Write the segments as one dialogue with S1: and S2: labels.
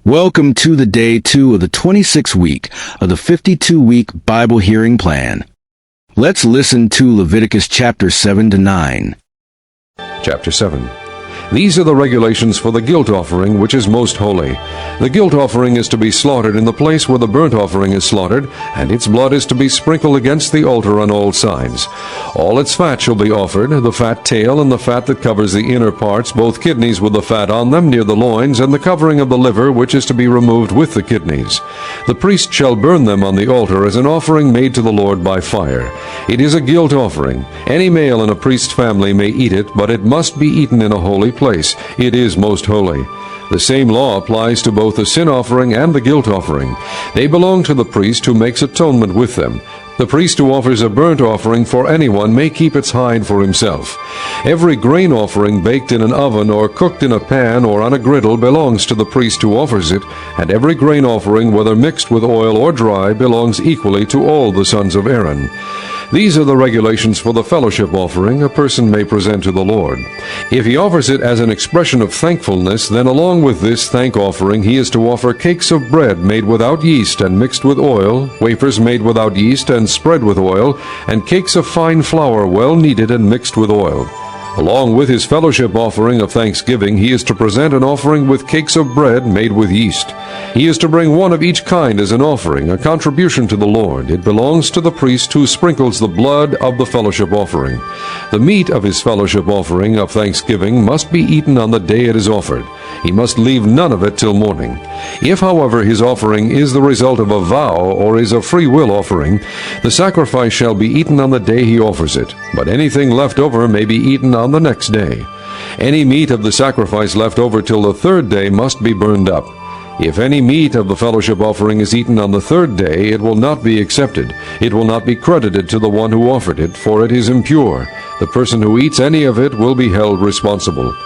S1: Welcome to the day 2 of the 26th week of the 52-week Bible hearing plan. Let's listen to Leviticus chapter 7 to 9.
S2: Chapter 7. These are the regulations for the guilt offering, which is most holy. The guilt offering is to be slaughtered in the place where the burnt offering is slaughtered, and its blood is to be sprinkled against the altar on all sides. All its fat shall be offered, the fat tail and the fat that covers the inner parts, both kidneys with the fat on them near the loins, and the covering of the liver, which is to be removed with the kidneys. The priest shall burn them on the altar as an offering made to the Lord by fire. It is a guilt offering. Any male in a priest's family may eat it, but it must be eaten in a holy place. It is most holy. The same law applies to both the sin offering and the guilt offering. They belong to the priest who makes atonement with them. The priest who offers a burnt offering for anyone may keep its hide for himself. Every grain offering baked in an oven or cooked in a pan or on a griddle belongs to the priest who offers it, and every grain offering, whether mixed with oil or dry, belongs equally to all the sons of Aaron. These are the regulations for the fellowship offering a person may present to the Lord. If he offers it as an expression of thankfulness, then along with this thank offering he is to offer cakes of bread made without yeast and mixed with oil, wafers made without yeast and spread with oil, and cakes of fine flour well kneaded and mixed with oil. Along with his fellowship offering of thanksgiving, he is to present an offering with cakes of bread made with yeast. He is to bring one of each kind as an offering, a contribution to the Lord. It belongs to the priest who sprinkles the blood of the fellowship offering. The meat of his fellowship offering of thanksgiving must be eaten on the day it is offered. He must leave none of it till morning. If, however, his offering is the result of a vow or is a free will offering, the sacrifice shall be eaten on the day he offers it, but anything left over may be eaten on the next day. Any meat of the sacrifice left over till the third day must be burned up. If any meat of the fellowship offering is eaten on the third day, it will not be accepted. It will not be credited to the one who offered it, for it is impure. The person who eats any of it will be held responsible.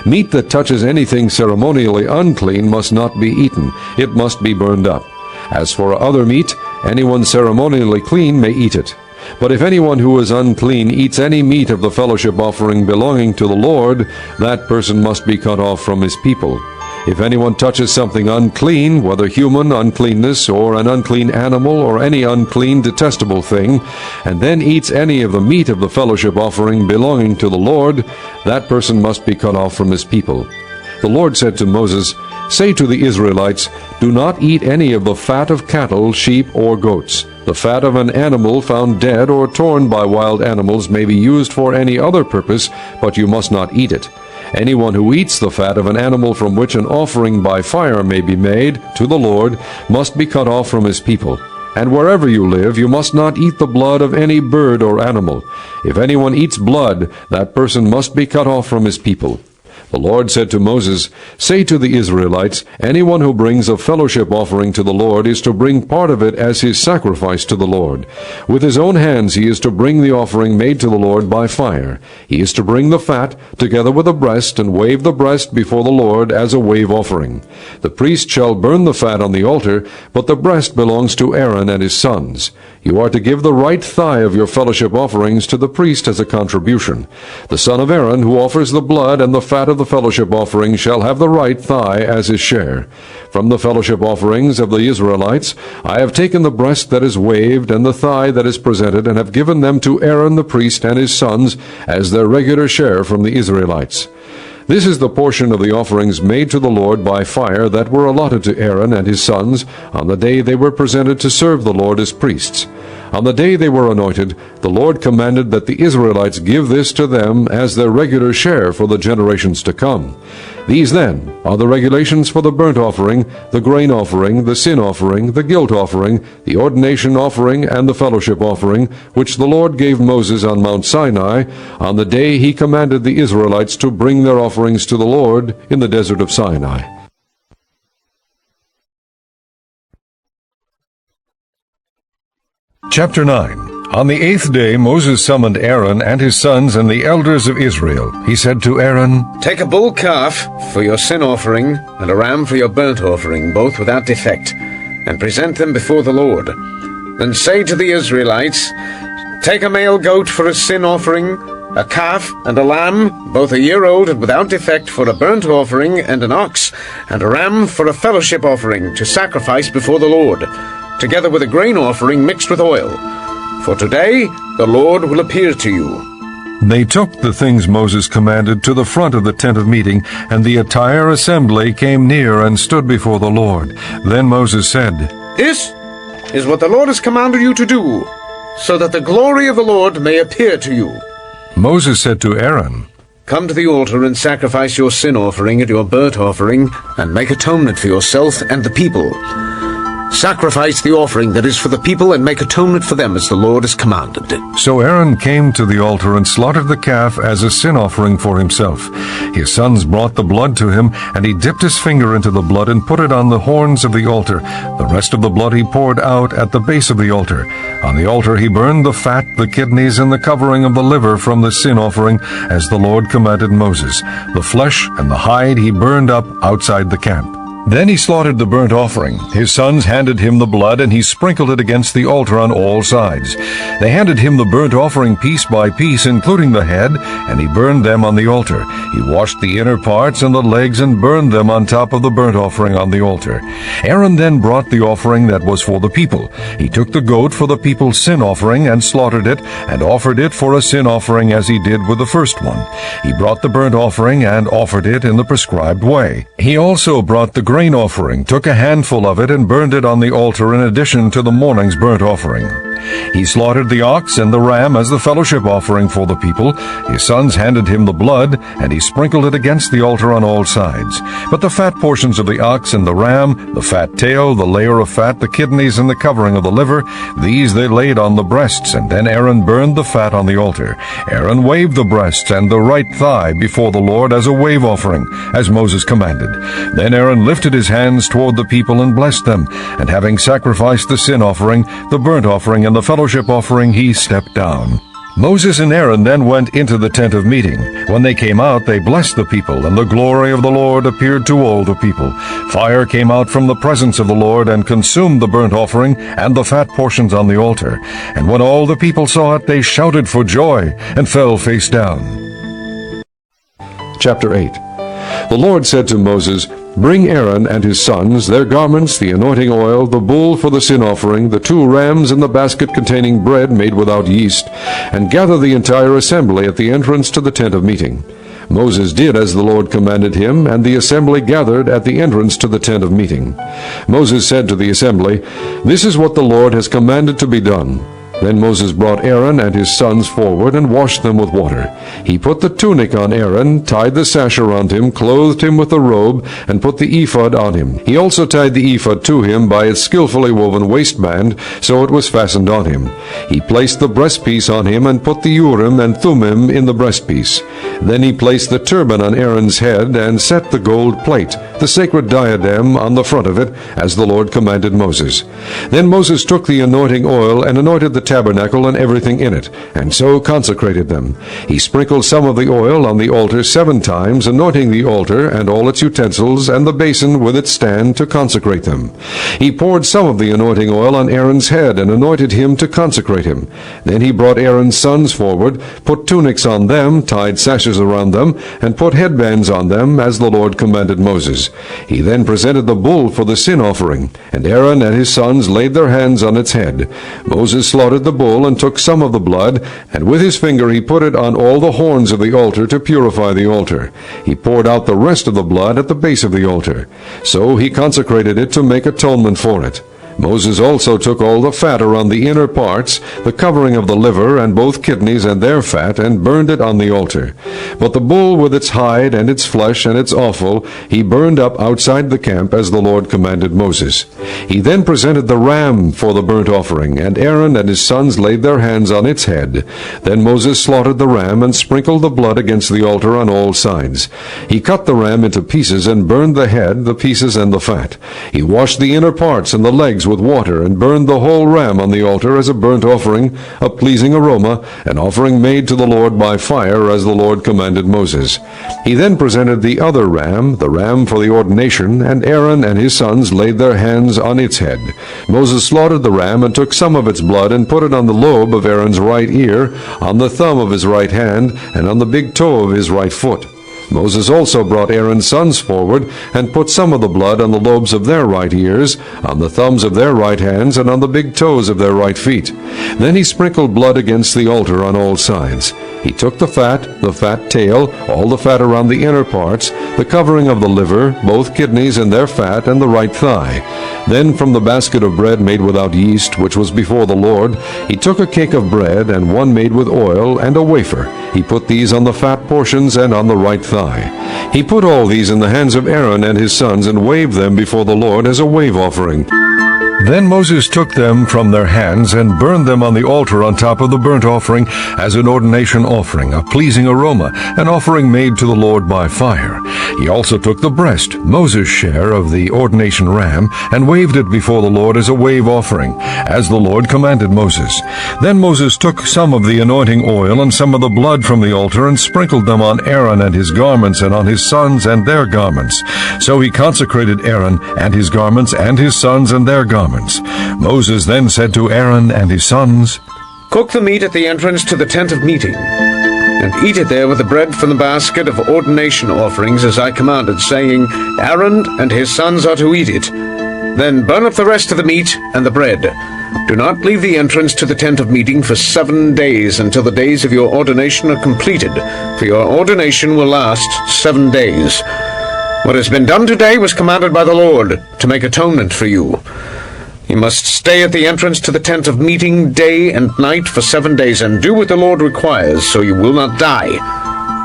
S2: Meat that touches anything ceremonially unclean must not be eaten. It must be burned up. As for other meat, anyone ceremonially clean may eat it. But if anyone who is unclean eats any meat of the fellowship offering belonging to the Lord, that person must be cut off from his people. If anyone touches something unclean, whether human uncleanness or an unclean animal or any unclean detestable thing, and then eats any of the meat of the fellowship offering belonging to the Lord, that person must be cut off from his people. The Lord said to Moses, "Say to the Israelites, do not eat any of the fat of cattle, sheep, or goats. The fat of an animal found dead or torn by wild animals may be used for any other purpose, but you must not eat it. Anyone who eats the fat of an animal from which an offering by fire may be made to the Lord must be cut off from his people. And wherever you live, you must not eat the blood of any bird or animal. If anyone eats blood, that person must be cut off from his people." The Lord said to Moses, "Say to the Israelites, anyone who brings a fellowship offering to the Lord is to bring part of it as his sacrifice to the Lord. With his own hands he is to bring the offering made to the Lord by fire. He is to bring the fat, together with the breast, and wave the breast before the Lord as a wave offering. The priest shall burn the fat on the altar, but the breast belongs to Aaron and his sons. You are to give the right thigh of your fellowship offerings to the priest as a contribution. The son of Aaron who offers the blood and the fat of the fellowship offering shall have the right thigh as his share. From the fellowship offerings of the Israelites I have taken the breast that is waved and the thigh that is presented, and have given them to Aaron the priest and his sons as their regular share from the Israelites. This is the portion of the offerings made to the Lord by fire that were allotted to Aaron and his sons on the day they were presented to serve the Lord as priests. On the day they were anointed, the Lord commanded that the Israelites give this to them as their regular share for the generations to come. These, then, are the regulations for the burnt offering, the grain offering, the sin offering, the guilt offering, the ordination offering, and the fellowship offering, which the Lord gave Moses on Mount Sinai on the day he commanded the Israelites to bring their offerings to the Lord in the desert of Sinai.
S3: Chapter 9. On the 8th day Moses summoned Aaron and his sons and the elders of Israel. He said to Aaron,
S4: "Take a bull calf for your sin offering and a ram for your burnt offering, both without defect, and present them before the Lord. Then say to the Israelites, Take a male goat for a sin offering, a calf and a lamb, both a year old and without defect, for a burnt offering, and an ox, and a ram for a fellowship offering, to sacrifice before the Lord, together with a grain offering mixed with oil. For today the Lord will appear to you.
S3: They took the things Moses commanded to the front of the tent of meeting, and the entire assembly came near and stood before the Lord. Then Moses said,
S4: This is what the Lord has commanded you to do, so that the glory of the Lord may appear to you.
S3: Moses said to Aaron,
S4: Come to the altar and sacrifice your sin offering and your burnt offering, and make atonement for yourself and the people. Sacrifice the offering that is for the people, and make atonement for them as the Lord has commanded.
S3: So Aaron came to the altar and slaughtered the calf as a sin offering for himself. His sons brought the blood to him, and he dipped his finger into the blood and put it on the horns of the altar. The rest of the blood he poured out at the base of the altar. On the altar he burned the fat, the kidneys, and the covering of the liver from the sin offering, as the Lord commanded Moses. The flesh and the hide he burned up outside the camp. Then he slaughtered the burnt offering. His sons handed him the blood, and he sprinkled it against the altar on all sides. They handed him the burnt offering piece by piece, including the head, and he burned them on the altar. He washed the inner parts and the legs and burned them on top of the burnt offering on the altar. Aaron then brought the offering that was for the people. He took the goat for the people's sin offering and slaughtered it, and offered it for a sin offering as he did with the first one. He brought the burnt offering and offered it in the prescribed way. He also brought the grain offering, took a handful of it, and burned it on the altar in addition to the morning's burnt offering. He slaughtered the ox and the ram as the fellowship offering for the people. His sons handed him the blood, and he sprinkled it against the altar on all sides. But the fat portions of the ox and the ram, the fat tail, the layer of fat, the kidneys, and the covering of the liver, these they laid on the breasts, and then Aaron burned the fat on the altar. Aaron waved the breasts and the right thigh before the Lord as a wave offering, as Moses commanded. Then Aaron lifted his hands toward the people and blessed them, and having sacrificed the sin offering, the burnt offering, and the fellowship offering, he stepped down. Moses and Aaron then went into the tent of meeting. When they came out, they blessed the people, and the glory of the Lord appeared to all the people. Fire came out from the presence of the Lord and consumed the burnt offering and the fat portions on the altar. And when all the people saw it, they shouted for joy and fell face down.
S2: Chapter 8. The Lord said to Moses, Bring Aaron and his sons, their garments, the anointing oil, the bull for the sin offering, the 2 rams, and the basket containing bread made without yeast, and gather the entire assembly at the entrance to the tent of meeting. Moses did as the Lord commanded him, and the assembly gathered at the entrance to the tent of meeting. Moses said to the assembly, This is what the Lord has commanded to be done. Then Moses brought Aaron and his sons forward and washed them with water. He put the tunic on Aaron, tied the sash around him, clothed him with the robe, and put the ephod on him. He also tied the ephod to him by its skillfully woven waistband, so it was fastened on him. He placed the breastpiece on him and put the Urim and Thummim in the breastpiece. Then he placed the turban on Aaron's head and set the gold plate, the sacred diadem, on the front of it, as the Lord commanded Moses. Then Moses took the anointing oil and anointed the tabernacle and everything in it, and so consecrated them. He sprinkled some of the oil on the altar 7 times, anointing the altar and all its utensils and the basin with its stand to consecrate them. He poured some of the anointing oil on Aaron's head and anointed him to consecrate him. Then he brought Aaron's sons forward, put tunics on them, tied sashes around them, and put headbands on them, as the Lord commanded Moses. He then presented the bull for the sin offering, and Aaron and his sons laid their hands on its head. Moses slaughtered the bull and took some of the blood, and with his finger he put it on all the horns of the altar to purify the altar. He poured out the rest of the blood at the base of the altar. So he consecrated it to make atonement for it. Moses also took all the fat around the inner parts, the covering of the liver, and both kidneys and their fat, and burned it on the altar. But the bull with its hide and its flesh and its offal he burned up outside the camp, as the Lord commanded Moses. He then presented the ram for the burnt offering, and Aaron and his sons laid their hands on its head. Then Moses slaughtered the ram and sprinkled the blood against the altar on all sides. He cut the ram into pieces and burned the head, the pieces, and the fat. He washed the inner parts and the legs with water, and burned the whole ram on the altar as a burnt offering, a pleasing aroma, an offering made to the Lord by fire, as the Lord commanded Moses. He then presented the other ram, the ram for the ordination, and Aaron and his sons laid their hands on its head. Moses slaughtered the ram and took some of its blood and put it on the lobe of Aaron's right ear, on the thumb of his right hand, and on the big toe of his right foot. Moses also brought Aaron's sons forward, and put some of the blood on the lobes of their right ears, on the thumbs of their right hands, and on the big toes of their right feet. Then he sprinkled blood against the altar on all sides. He took the fat tail, all the fat around the inner parts, the covering of the liver, both kidneys and their fat, and the right thigh. Then from the basket of bread made without yeast, which was before the Lord, he took a cake of bread, and one made with oil, and a wafer. He put these on the fat portions and on the right thigh. He put all these in the hands of Aaron and his sons, and waved them before the Lord as a wave offering.
S3: Then Moses took them from their hands and burned them on the altar on top of the burnt offering as an ordination offering, a pleasing aroma, an offering made to the Lord by fire. He also took the breast, Moses' share of the ordination ram, and waved it before the Lord as a wave offering, as the Lord commanded Moses. Then Moses took some of the anointing oil and some of the blood from the altar and sprinkled them on Aaron and his garments and on his sons and their garments. So he consecrated Aaron and his garments and his sons and their garments. Moses then said to Aaron and his sons,
S4: Cook the meat at the entrance to the tent of meeting, and eat it there with the bread from the basket of ordination offerings, as I commanded, saying, Aaron and his sons are to eat it. Then burn up the rest of the meat and the bread. Do not leave the entrance to the tent of meeting for 7 days, until the days of your ordination are completed, for your ordination will last 7 days. What has been done today was commanded by the Lord, to make atonement for you. You must stay at the entrance to the tent of meeting day and night for 7 days, and do what the Lord requires, so you will not die.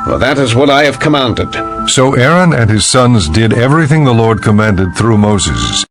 S4: For that is what I have commanded.
S3: So Aaron and his sons did everything the Lord commanded through Moses.